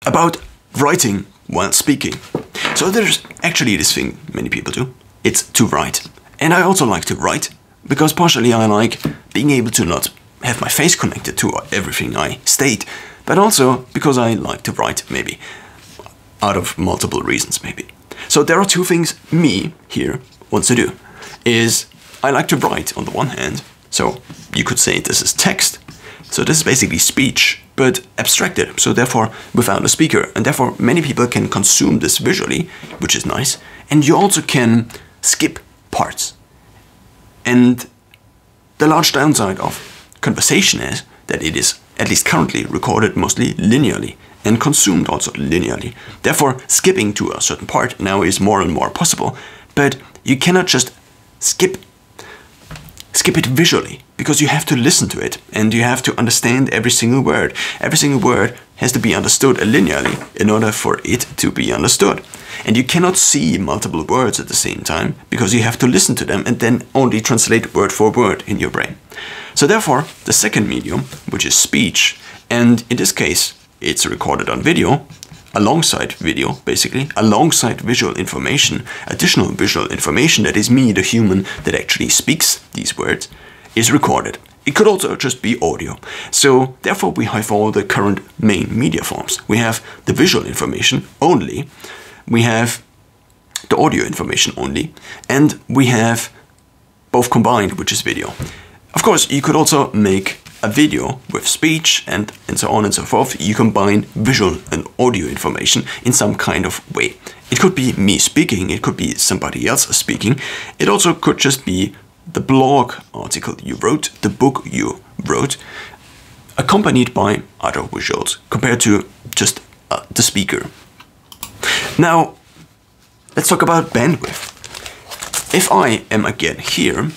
about writing while speaking. So there's actually this thing many people do. It's to write. And I also like to write because partially I like being able to not have my face connected to everything I state, but also because I like to write, maybe out of multiple reasons maybe. So there are two things me here wants to do. Is I like to write on the one hand, so you could say this is text. So this is basically speech, but abstracted, so therefore without a speaker, and therefore many people can consume this visually, which is nice, and you also can skip parts. And the large downside of conversation is that it is, at least currently, recorded mostly linearly and consumed also linearly. Therefore, skipping to a certain part now is more and more possible, but you cannot just skip it visually, because you have to listen to it and you have to understand every single word. Every single word has to be understood linearly in order for it to be understood. And you cannot see multiple words at the same time because you have to listen to them and then only translate word for word in your brain. So therefore, the second medium, which is speech, and in this case, it's recorded on video, alongside video, basically, alongside visual information, additional visual information, that is me, the human that actually speaks these words, is recorded. It could also just be audio. So therefore we have all the current main media forms. We have the visual information only, we have the audio information only, and we have both combined, which is video. Of course, you could also make a video with speech and so on and so forth. You combine visual and audio information in some kind of way. It could be me speaking, it could be somebody else speaking. It also could just be the blog article you wrote, the book you wrote, accompanied by other visuals compared to just the speaker. Now, let's talk about bandwidth. If I am again here,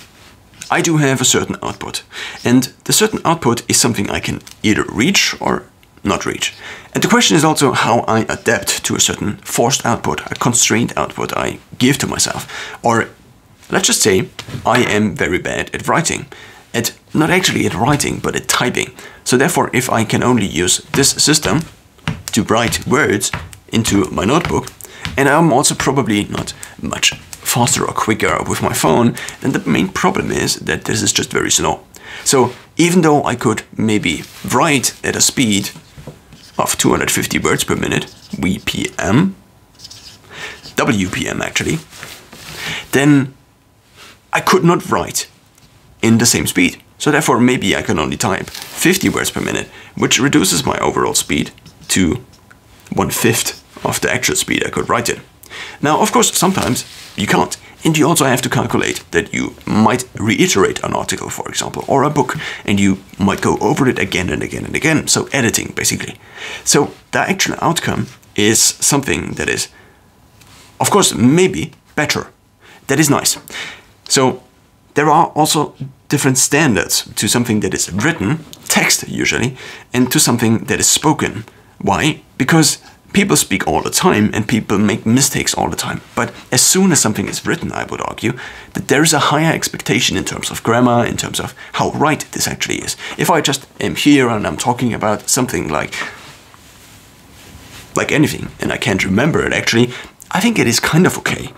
I do have a certain output, and the certain output is something I can either reach or not reach. And the question is also how I adapt to a certain forced output, a constrained output I give to myself. Or let's just say I am very bad at writing, not actually at writing, but at typing. So therefore, if I can only use this system to write words into my notebook, and I'm also probably not much faster or quicker with my phone, then the main problem is that this is just very slow. So even though I could maybe write at a speed of 250 words per minute, WPM actually, then I could not write in the same speed. So therefore maybe I can only type 50 words per minute, which reduces my overall speed to 1/5 of the actual speed I could write it. Now, of course, sometimes you can't. And you also have to calculate that you might reiterate an article, for example, or a book, and you might go over it again and again and again. So editing, basically. So the actual outcome is something that is, of course, maybe better. That is nice. So there are also different standards to something that is written, text usually, and to something that is spoken. Why? Because people speak all the time and people make mistakes all the time. But as soon as something is written, I would argue that there is a higher expectation in terms of grammar, in terms of how right this actually is. If I just am here and I'm talking about something like anything and I can't remember it actually, I think it is kind of okay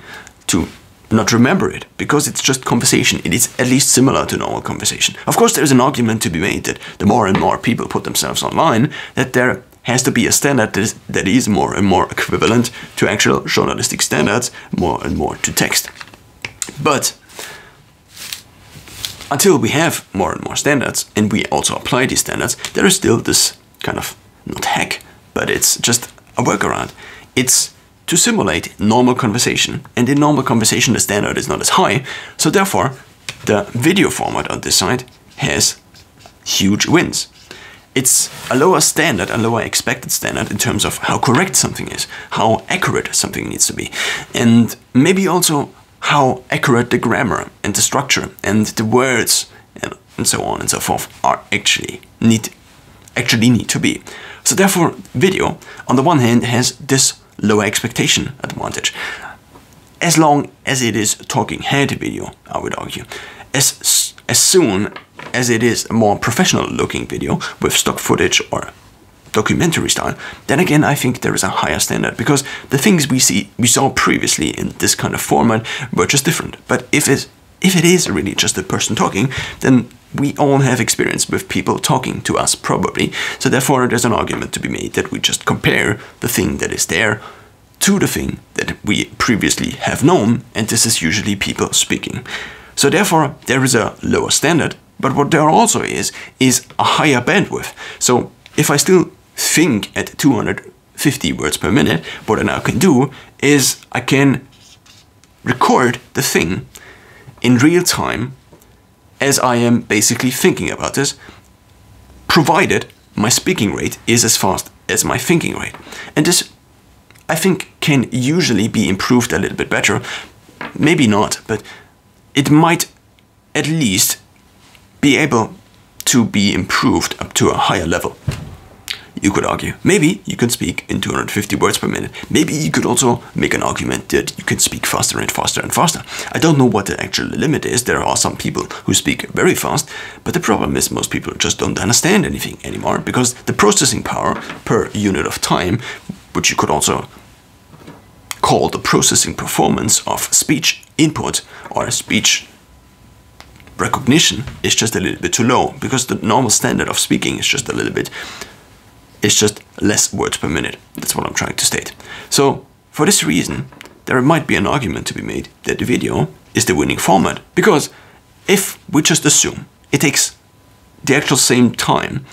to not remember it, because it's just conversation. It is at least similar to normal conversation. Of course, there's an argument to be made that the more and more people put themselves online, that there has to be a standard that is more and more equivalent to actual journalistic standards, more and more to text. But until we have more and more standards, and we also apply these standards, there is still this kind of, not hack, but it's just a workaround. It's to simulate normal conversation, and in normal conversation the standard is not as high, so therefore the video format on this side has huge wins. It's a lower standard, a lower expected standard in terms of how correct something is, how accurate something needs to be, and maybe also how accurate the grammar and the structure and the words and so on and so forth are actually need to be. So therefore, video, on the one hand, has this lower expectation advantage. As long as it is talking head video, I would argue. As soon as it is a more professional looking video with stock footage or documentary style, then again I think there is a higher standard, because the things we saw previously in this kind of format were just different. But if it is really just a person talking, then we all have experience with people talking to us, probably. So therefore there's an argument to be made that we just compare the thing that is there to the thing that we previously have known, and this is usually people speaking. So therefore there is a lower standard, but what there also is a higher bandwidth. So if I still think at 250 words per minute, what I now can do is I can record the thing in real time as I am basically thinking about this, provided my speaking rate is as fast as my thinking rate. And this, I think, can usually be improved a little bit better. Maybe not, but it might at least be able to be improved up to a higher level. You could argue, maybe you can speak in 250 words per minute. Maybe you could also make an argument that you can speak faster and faster and faster. I don't know what the actual limit is. There are some people who speak very fast, but the problem is most people just don't understand anything anymore, because the processing power per unit of time, which you could also call the processing performance of speech input or speech recognition, is just a little bit too low, because the normal standard of speaking is just a little bit, it's just less words per minute. That's what I'm trying to state. So for this reason, there might be an argument to be made that the video is the winning format, because if we just assume it takes the actual same time,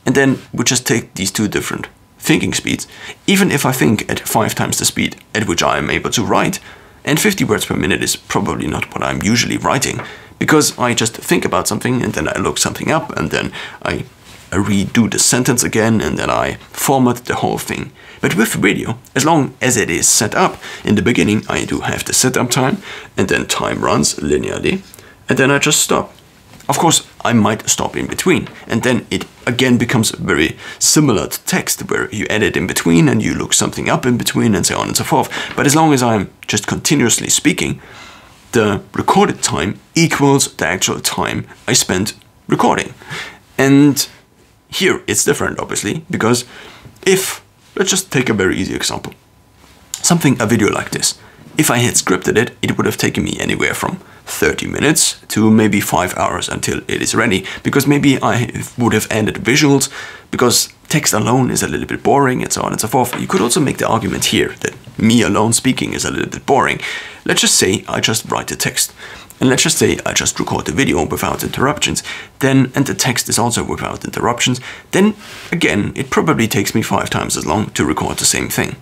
and then we just take these two different thinking speeds, even if I think at 5 times the speed at which I am able to write, and 50 words per minute is probably not what I'm usually writing, because I just think about something and then I look something up and then I redo the sentence again and then I format the whole thing. But with video, as long as it is set up, in the beginning I do have the setup time, and then time runs linearly, and then I just stop. Of course, I might stop in between, and then it again becomes very similar to text, where you edit in between and you look something up in between and so on and so forth. But as long as I'm just continuously speaking, the recorded time equals the actual time I spent recording. And here it's different, obviously, because if, let's just take a very easy example. A video like this. If I had scripted it, it would have taken me anywhere from 30 minutes to maybe 5 hours until it is ready, because maybe I would have added visuals, because text alone is a little bit boring and so on and so forth. You could also make the argument here that me alone speaking is a little bit boring. Let's just say I just write the text. And let's just say I just record the video without interruptions, then, and the text is also without interruptions, then again, it probably takes me 5 times as long to record the same thing.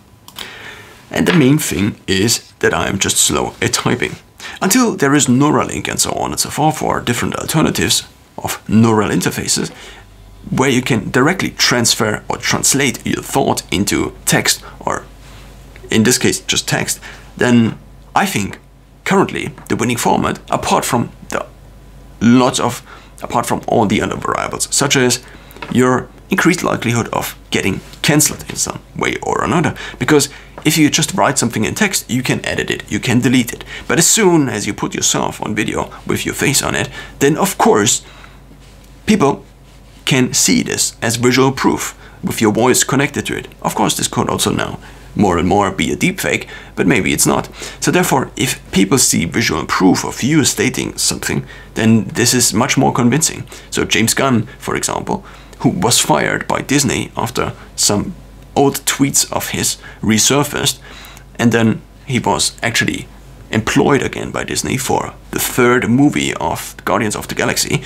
And the main thing is that I am just slow at typing. Until there is Neuralink and so on and so forth, or different alternatives of neural interfaces, where you can directly transfer or translate your thought into text, or in this case just text, then I think currently the winning format, apart from all the other variables, such as your increased likelihood of getting cancelled in some way or another, because if you just write something in text, you can edit it, you can delete it. But as soon as you put yourself on video with your face on it, then of course people can see this as visual proof with your voice connected to it. Of course, this could also now more and more be a deepfake, but maybe it's not. So therefore, if people see visual proof of you stating something, then this is much more convincing. So James Gunn, for example, who was fired by Disney after some old tweets of his resurfaced, and then he was actually employed again by Disney for the 3rd movie of Guardians of the Galaxy.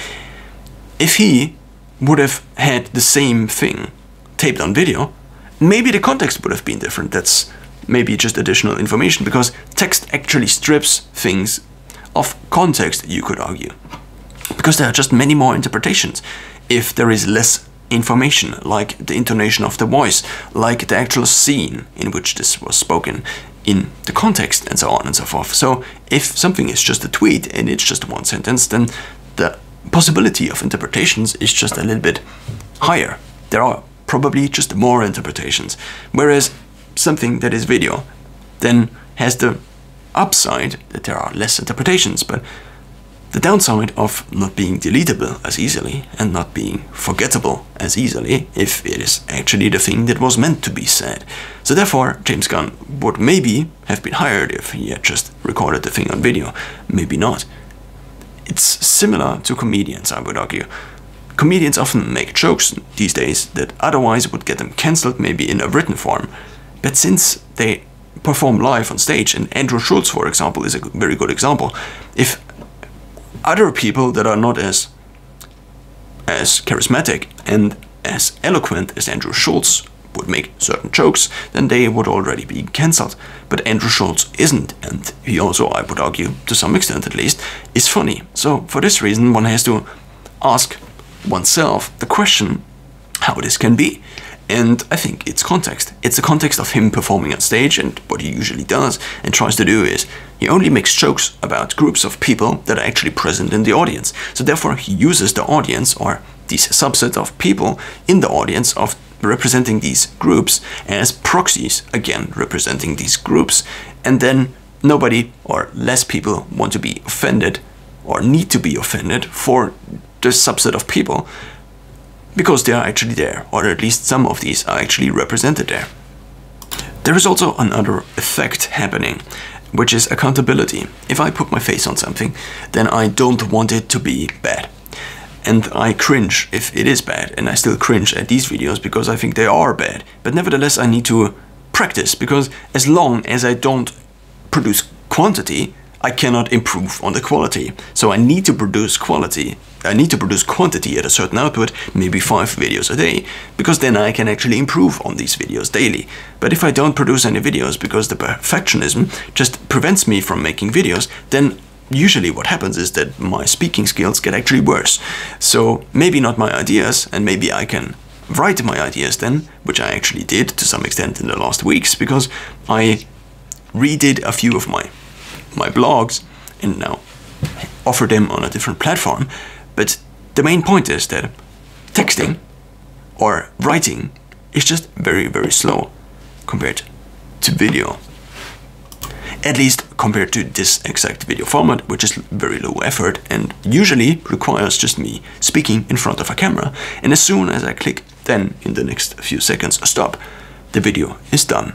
If he would have had the same thing taped on video, maybe the context would have been different. That's maybe just additional information, because text actually strips things of context, you could argue, because there are just many more interpretations if there is less information, like the intonation of the voice, like the actual scene in which this was spoken, in the context, and so on and so forth. So if something is just a tweet and it's just one sentence, then the possibility of interpretations is just a little bit higher. There are probably just more interpretations, whereas something that is video then has the upside that there are less interpretations. But The downside of not being deletable as easily and not being forgettable as easily if it is actually the thing that was meant to be said. So therefore, James Gunn would maybe have been hired if he had just recorded the thing on video. Maybe not. It's similar to comedians, I would argue. Comedians often make jokes these days that otherwise would get them cancelled, maybe in a written form. But since they perform live on stage, and Andrew Schulz, for example, is a very good example, if other people that are not as charismatic and as eloquent as Andrew Schulz would make certain jokes, then they would already be cancelled. But Andrew Schulz isn't, and he also, I would argue, to some extent at least, is funny. So for this reason, one has to ask oneself the question how this can be. And I think it's context. It's the context of him performing on stage, and what he usually does and tries to do is he only makes jokes about groups of people that are actually present in the audience. So therefore he uses the audience, or this subset of people in the audience of representing these groups, as proxies, again representing these groups, and then nobody or less people want to be offended or need to be offended for the subset of people, because they are actually there, or at least some of these are actually represented there. There is also another effect happening, which is accountability. If I put my face on something, then I don't want it to be bad. And I cringe if it is bad, and I still cringe at these videos because I think they are bad. But nevertheless, I need to practice, because as long as I don't produce quantity, I cannot improve on the quality. So I need to produce quality. I need to produce quantity at a certain output, maybe 5 videos a day, because then I can actually improve on these videos daily. But if I don't produce any videos because the perfectionism just prevents me from making videos, then usually what happens is that my speaking skills get actually worse. So maybe not my ideas, and maybe I can write my ideas then, which I actually did to some extent in the last weeks, because I redid a few of my blogs and now offer them on a different platform. But the main point is that texting or writing is just very, very slow compared to video. At least compared to this exact video format, which is very low effort and usually requires just me speaking in front of a camera. And as soon as I click then in the next few seconds stop, the video is done.